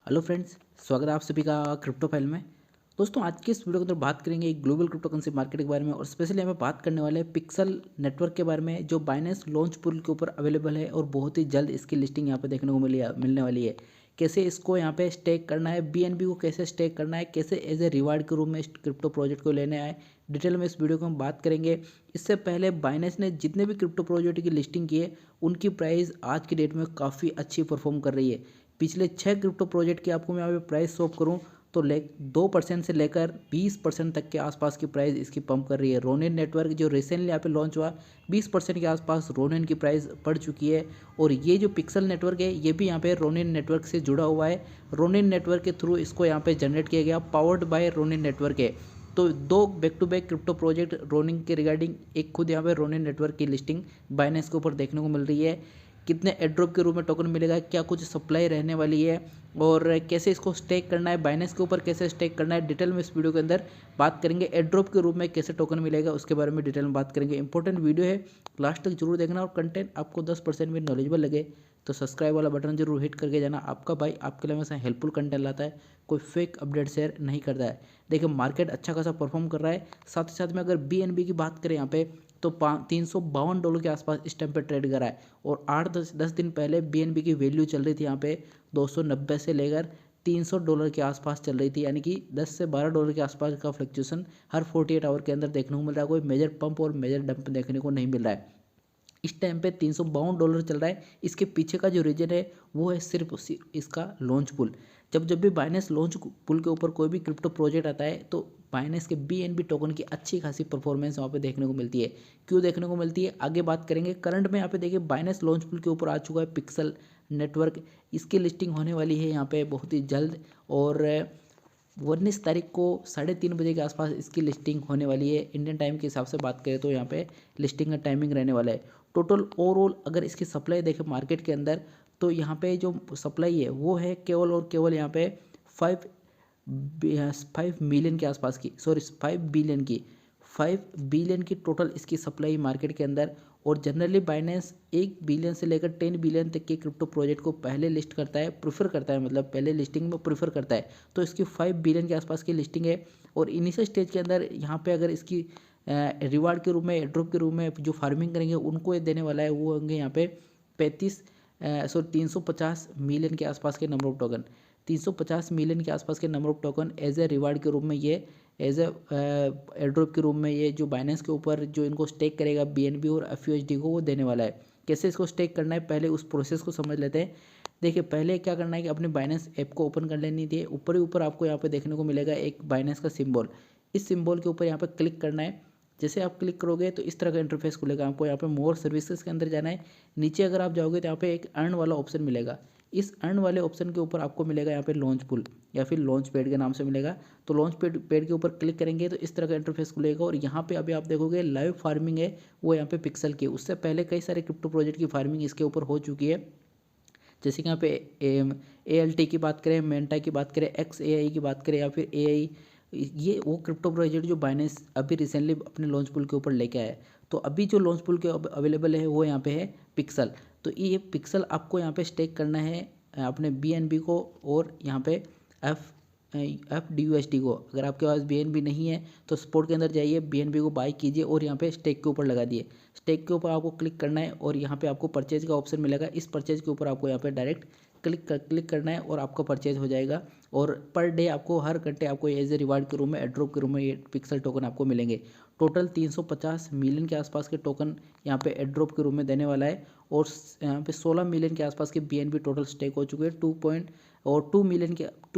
Hello friends, स्वागत है आप सभी का क्रिप्टो फाइल में। दोस्तों, आज के इस वीडियो के अंदर बात करेंगे एक ग्लोबल क्रिप्टो करेंसी मार्केट के बारे में और स्पेशली हमें बात करने वाले हैं पिक्सल नेटवर्क के बारे में जो बाइनेंस लॉन्च पूल के ऊपर अवेलेबल है और बहुत ही जल्द इसकी लिस्टिंग यहाँ पे देखने को मिलने वाली है। कैसे इसको यहाँ पे स्टेक करना है, बीएनबी को कैसे स्टेक करना है, कैसे एज ए रिवार्ड के रूप में इस क्रिप्टो प्रोजेक्ट को लेने आए, डिटेल में इस वीडियो को हम बात करेंगे। इससे पहले बाइनेंस ने जितने भी क्रिप्टो प्रोजेक्ट की लिस्टिंग की है उनकी प्राइस आज की डेट में काफ़ी अच्छी परफॉर्म कर रही है। पिछले 6 क्रिप्टो प्रोजेक्ट की आपको मैं यहाँ पे प्राइस शो करूँ तो 2% से लेकर 20% तक के आसपास की प्राइस इसकी पंप कर रही है। रोनिन नेटवर्क जो रिसेंटली यहाँ पे लॉन्च हुआ 20% के आसपास रोनिन की प्राइस बढ़ चुकी है। और ये जो पिक्सल नेटवर्क है ये भी यहाँ पे रोनिन नेटवर्क से जुड़ा हुआ है। रोनिन नेटवर्क के थ्रू इसको यहाँ पे जनरेट किया गया, पावर्ड बाय रोनिन नेटवर्क है। तो दो back to back crypto project Ronin के रिगार्डिंग, एक खुद यहाँ पे रोनिन नेटवर्क की लिस्टिंग बाइनेंस के ऊपर देखने को मिल रही है। कितने एड्रॉप के रूप में टोकन मिलेगा, क्या कुछ सप्लाई रहने वाली है और कैसे इसको स्टेक करना है, बाइनेंस के ऊपर कैसे स्टेक करना है, डिटेल में इस वीडियो के अंदर बात करेंगे। एड्रॉप के रूप में कैसे टोकन मिलेगा उसके बारे में डिटेल में बात करेंगे। इंपॉर्टेंट वीडियो है, लास्ट तक जरूर देखना और कंटेंट आपको 10% भी नॉलेजेबल लगे तो सब्सक्राइब वाला बटन जरूर हिट करके जाना। आपका भाई आपके लिए हमेशा हेल्पफुल कंटेंट लाता है, कोई फेक अपडेट शेयर नहीं करता है। देखिए, मार्केट अच्छा खासा परफॉर्म कर रहा है। साथ ही साथ में अगर बीएनबी की बात करें यहाँ पे तो $352 के आसपास इस टाइम पे ट्रेड करा है। और 8-10 दिन पहले बीएनबी की वैल्यू चल रही थी यहाँ पे 290 से लेकर $300 के आसपास चल रही थी, यानी कि $10 से $12 के आसपास का फ्लक्चुएशन हर 48 आवर के अंदर देखने को मिल रहा है। कोई मेजर पंप और मेजर डंप देखने को नहीं मिल रहा है। इस टाइम पे $352 चल रहा है। इसके पीछे का जो रीजन है वो है सिर्फ इसका लॉन्च पुल। जब जब भी बाइनेंस लॉन्च पुल के ऊपर कोई भी क्रिप्टो प्रोजेक्ट आता है तो बाइनेंस के बीएनबी टोकन की अच्छी खासी परफॉर्मेंस वहाँ पे देखने को मिलती है। क्यों देखने को मिलती है आगे बात करेंगे। करंट में यहाँ पे देखिए बाइनेंस लॉन्च पुल के ऊपर आ चुका है पिक्सल नेटवर्क। इसकी लिस्टिंग होने वाली है यहाँ पे बहुत ही जल्द और 19 तारीख को 3:30 बजे के आसपास इसकी लिस्टिंग होने वाली है। इंडियन टाइम के हिसाब से बात करें तो यहाँ पे लिस्टिंग का टाइमिंग रहने वाला है। टोटल ओवरऑल अगर इसकी सप्लाई देखें मार्केट के अंदर तो यहाँ पे जो सप्लाई है वो है केवल और केवल यहाँ पे 5 मिलियन के आसपास की, सॉरी 5 बिलियन की टोटल इसकी सप्लाई मार्केट के अंदर। और जनरली बाइनेंस 1 बिलियन से लेकर 10 बिलियन तक के क्रिप्टो प्रोजेक्ट को पहले लिस्ट करता है, प्रीफर करता है, मतलब पहले लिस्टिंग में प्रीफर करता है। तो इसकी 5 बिलियन के आसपास की लिस्टिंग है। और इनिशियल स्टेज के अंदर यहाँ पे अगर इसकी रिवार्ड के रूप में, ड्रॉप के रूप में जो फार्मिंग करेंगे उनको ये देने वाला है वो होंगे यहाँ पे 350 मिलियन के आसपास के नंबर ऑफ टोकन। 350 मिलियन के आसपास के number of token as a reward के रूप में ये, एज ए एयरड्रॉप के रूप में ये जो बाइनेंस के ऊपर जो इनको स्टेक करेगा बीएनबी और एफयूएसडी को वो देने वाला है। कैसे इसको स्टेक करना है पहले उस प्रोसेस को समझ लेते हैं। देखिए, पहले क्या करना है कि अपने बाइनेंस ऐप को ओपन कर लेनी थी। ऊपर ही ऊपर आपको यहाँ पे देखने को मिलेगा एक बाइनेंस का सिंबल। इस सिंबल के ऊपर यहाँ पे क्लिक करना है। जैसे आप क्लिक करोगे तो इस तरह का इंटरफेस खुलेगा। आपको यहाँ पे मोर सर्विसेज के अंदर जाना है। नीचे अगर आप जाओगे तो यहाँ पे एक अर्न वाला ऑप्शन मिलेगा। इस अर्न वाले ऑप्शन के ऊपर आपको मिलेगा यहाँ पे लॉन्च पुल या फिर लॉन्च पैड के नाम से मिलेगा। तो लॉन्च पैड के ऊपर क्लिक करेंगे तो इस तरह का इंटरफेस खुलेगा। और यहाँ पे अभी आप देखोगे लाइव फार्मिंग है वो यहाँ पे पिक्सल की। उससे पहले कई सारे क्रिप्टो प्रोजेक्ट की फार्मिंग इसके ऊपर हो चुकी है। जैसे कि यहाँ पे ALT की बात करें, मेंटा की बात करें, XAI की बात करें या फिर AI, ये वो क्रिप्टो प्रोजेक्ट जो बाइनेंस अभी रिसेंटली अपने लॉन्च पुल के ऊपर लेके आया है। तो अभी जो लॉन्च पुल के अवेलेबल है वो यहाँ पे है पिक्सल। तो ये पिक्सल आपको यहाँ पे स्टेक करना है अपने BNB को और यहाँ पे FDUSD को। अगर आपके पास BNB नहीं है तो स्पॉट के अंदर जाइए, BNB को बाई कीजिए और यहाँ पे स्टेक के ऊपर लगा दिए। स्टेक के ऊपर आपको क्लिक करना है और यहाँ पे आपको परचेज का ऑप्शन मिलेगा। इस परचेज के ऊपर आपको यहाँ पे डायरेक्ट क्लिक करना है और आपका परचेज हो जाएगा। और पर डे आपको, हर घंटे आपको एज ए रिवार्ड के रूप में, एड्रॉप के रूप में ये पिक्सल टोकन आपको मिलेंगे। टोटल 350 मिलियन के आसपास के टोकन यहाँ पे एड्रॉप के रूप में देने वाला है। और यहाँ पे 16 मिलियन के आसपास के BNB टोटल स्टेक हो चुके हैं। 2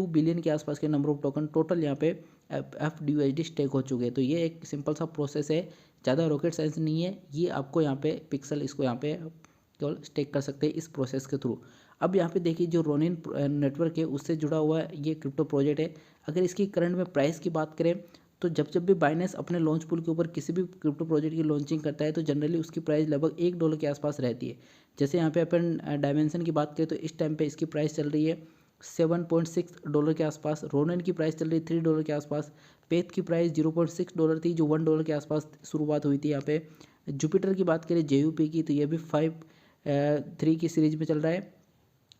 बिलियन के आसपास के नंबर ऑफ टोकन टोटल यहाँ पे FDUSD स्टेक हो चुके हैं। तो ये एक सिंपल सा प्रोसेस है, ज़्यादा रॉकेट साइंस नहीं है। ये आपको यहाँ पे पिक्सल इसको यहाँ पे केवल स्टेक कर सकते हैं इस प्रोसेस के थ्रू। अब यहाँ पे देखिए जो रोनिन नेटवर्क है उससे जुड़ा हुआ ये क्रिप्टो प्रोजेक्ट है। अगर इसकी करंट में प्राइस की बात करें तो जब जब भी बाइनेंस अपने लॉन्च पुल के ऊपर किसी भी क्रिप्टो प्रोजेक्ट की लॉन्चिंग करता है तो जनरली उसकी प्राइस लगभग $1 के आसपास रहती है। जैसे यहाँ पे अपन डायमेंशन की बात करें तो इस टाइम पे इसकी प्राइस चल रही है $7.6 के आसपास। रोनिन की प्राइस चल रही है $3 के आसपास। पेथ की प्राइस $0.6 थी जो $1 के आसपास शुरुआत हुई थी यहाँ पे। जुपिटर की बात करें JUP की तो ये भी 3 की सीरीज में चल रहा है।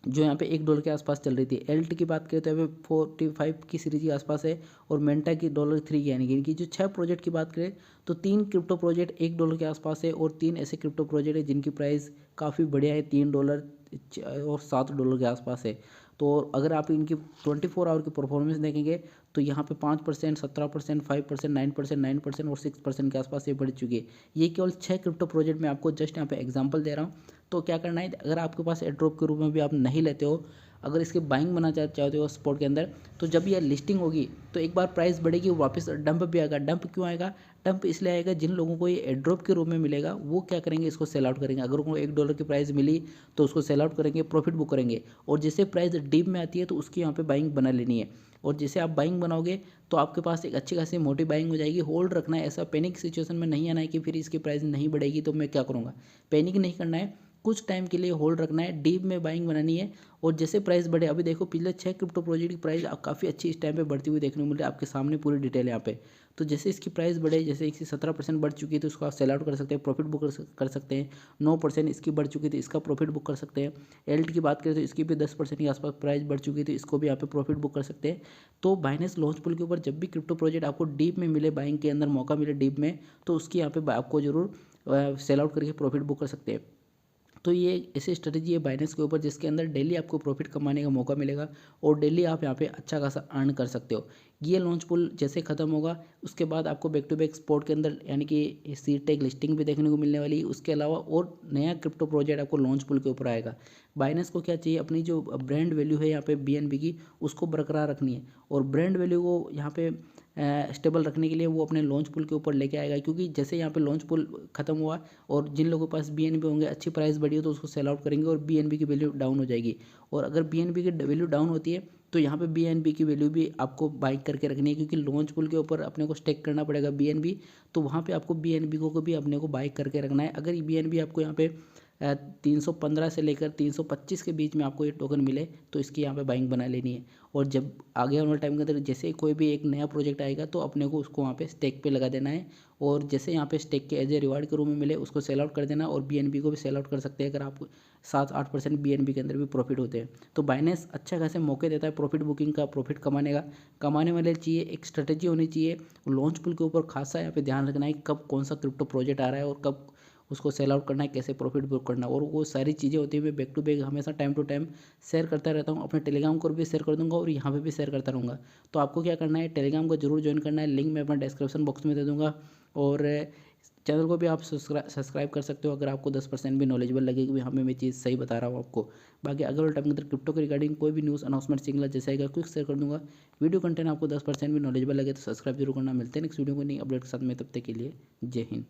जो यहाँ पे $1 के आसपास चल रही थी। एल्ट की बात करें तो यहाँ पे 45 की सीरीज के आसपास है, और मेंटा की $3 की, यानी कि इनकी जो 6 प्रोजेक्ट की बात करें तो 3 क्रिप्टो प्रोजेक्ट $1 के आसपास है, और 3 ऐसे क्रिप्टो प्रोजेक्ट है जिनकी प्राइस काफ़ी बढ़िया है, $3 और $7 के आसपास है। तो अगर आप इनकी 24 आवर की परफॉर्मेंस देखेंगे तो यहाँ पे 5%, 17%, 5%, 9%, 9% और 6% के आसपास ये बढ़ चुकी है। ये केवल 6 क्रिप्टो प्रोजेक्ट मैं आपको जस्ट यहाँ पे एग्जांपल दे रहा हूँ। तो क्या करना है, अगर आपके पास एड्रॉप के रूप में भी आप नहीं लेते हो, अगर इसके बाइंग बनाना चाहते हो स्पॉट के अंदर, तो जब ये लिस्टिंग होगी तो एक बार प्राइस बढ़ेगी, वापस डंप भी आएगा। डंप क्यों आएगा? डंप इसलिए आएगा, जिन लोगों को ये एड्रॉप के रूप में मिलेगा वो क्या करेंगे, इसको सेल आउट करेंगे। अगर उनको $1 की प्राइस मिली तो उसको सेल आउट करेंगे, प्रॉफिट बुक करेंगे। और जैसे प्राइस डीप में आती है तो उसकी यहाँ पे बाइंग बना लेनी है, और जैसे आप बाइंग बनाओगे तो आपके पास एक अच्छी खासी मोटी बाइंग हो जाएगी। होल्ड रखना है, ऐसा पैनिक सिचुएशन में नहीं आना है कि फिर इसकी प्राइस नहीं बढ़ेगी तो मैं क्या करूँगा। पैनिक नहीं करना है, कुछ टाइम के लिए होल्ड रखना है, डीप में बाइंग बनानी है। और जैसे प्राइस बढ़े, अभी देखो पिछले 6 क्रिप्टो प्रोजेक्ट की प्राइस काफ़ी अच्छी इस टाइम पे बढ़ती हुई देखने को मिल रही है, आपके सामने पूरी डिटेल है यहाँ पे। तो जैसे इसकी प्राइस बढ़े, जैसे इसकी 17% बढ़ चुकी है तो उसको आप सेल आउट कर सकते हैं, प्रॉफिट बुक कर सकते हैं। 9% इसकी बढ़ चुकी है तो इसका प्रॉफिट बुक कर सकते हैं। एल्ट की बात करें तो इसकी भी 10% के आसपास प्राइस बढ़ चुकी है तो इसको भी यहाँ पे प्रॉफिट बुक कर सकते हैं। तो बाइनेंस लॉन्च पूल के ऊपर जब भी क्रिप्टो प्रोजेक्ट आपको डीप में मिले, बाइंग के अंदर मौका मिले डीप में, तो उसकी यहाँ पे आपको जरूर सेल आउट करके प्रॉफिट बुक कर सकते हैं। तो ये ऐसी स्ट्रेटजी है बाइनेंस के ऊपर जिसके अंदर डेली आपको प्रॉफिट कमाने का मौका मिलेगा, और डेली आप यहाँ पे अच्छा खासा अर्न कर सकते हो। ये लॉन्च पूल जैसे ख़त्म होगा उसके बाद आपको बैक टू बैक स्पॉट के अंदर यानी कि सीटेक लिस्टिंग भी देखने को मिलने वाली है। उसके अलावा और नया क्रिप्टो प्रोजेक्ट आपको लॉन्च पूल के ऊपर आएगा। बाइनेंस को क्या चाहिए, अपनी जो ब्रांड वैल्यू है यहाँ पे BNB की, उसको बरकरार रखनी है, और ब्रांड वैल्यू को यहाँ पे स्टेबल रखने के लिए वो अपने लॉन्च पूल के ऊपर लेके आएगा। क्योंकि जैसे यहाँ पे लॉन्च पूल खत्म हुआ और जिन लोगों के पास BNB होंगे, अच्छी प्राइस बढ़ी हो तो उसको सेल आउट करेंगे और BNB की वैल्यू डाउन हो जाएगी। और अगर BNB की वैल्यू डाउन होती है तो यहाँ पे BNB की वैल्यू भी आपको बाई करके रखनी है, क्योंकि लॉन्च पूल के ऊपर अपने को स्टेक करना पड़ेगा BNB, तो वहाँ पे आपको BNB को भी अपने को बाई करके रखना है। अगर BNB आपको यहाँ पे 315 से लेकर 325 के बीच में आपको ये टोकन मिले तो इसकी यहाँ पे बाइंग बना लेनी है। और जब आगे आने वाले टाइम के अंदर जैसे कोई भी एक नया प्रोजेक्ट आएगा तो अपने को उसको वहाँ पे स्टेक पे लगा देना है, और जैसे यहाँ पे स्टेक के एज ए रिवार्ड के रूप में मिले उसको सेल आउट कर देना, और BNB को भी सेल आउट कर सकते हैं अगर आप 7-8% BNB के अंदर भी प्रॉफिट होते हैं। तो बाइनेंस अच्छा खासे मौके देता है प्रॉफिट बुकिंग का, प्रॉफिट कमाने का। कमाने वाले चाहिए एक स्ट्रेटेजी होनी चाहिए। लॉन्च पूल के ऊपर खासा यहाँ पे ध्यान रखना है कब कौन सा क्रिप्टो प्रोजेक्ट आ रहा है और कब उसको सेल आउट करना है, कैसे प्रॉफिट बुक करना है, और वो सारी चीज़ें होती है। मैं बैक टू बैक हमेशा टाइम टू टाइम शेयर करता रहता हूँ, अपने टेलीग्राम को भी शेयर कर दूंगा और यहाँ पे भी शेयर करता रहूँगा। तो आपको क्या करना है, टेलीग्राम को जरूर ज्वाइन करना है, लिंक मैं अपना डिस्क्रिप्शन बॉक्स में दे दूँगा। और चैनल को भी आप सब्सक्राइब कर सकते हो अगर आपको 10% भी नॉलेजेबल लगे कि हाँ मैं चीज़ सही बता रहा हूँ आपको। बाकी अगर वाले टाइम के अंदर क्रिप्टो के रिगार्डिंग कोई भी न्यूज़ अनाउंसमेंट सिंगल जैसे आएगा क्विक शेयर कर दूँगा। वीडियो कंटेंट आपको 10% भी नॉलेजेबल लगे तो सब्सक्राइब जरूर करना। मिलते हैं नेक्स्ट वीडियो को नई अपडेट के साथ में, तब तक के लिए जय हिंद।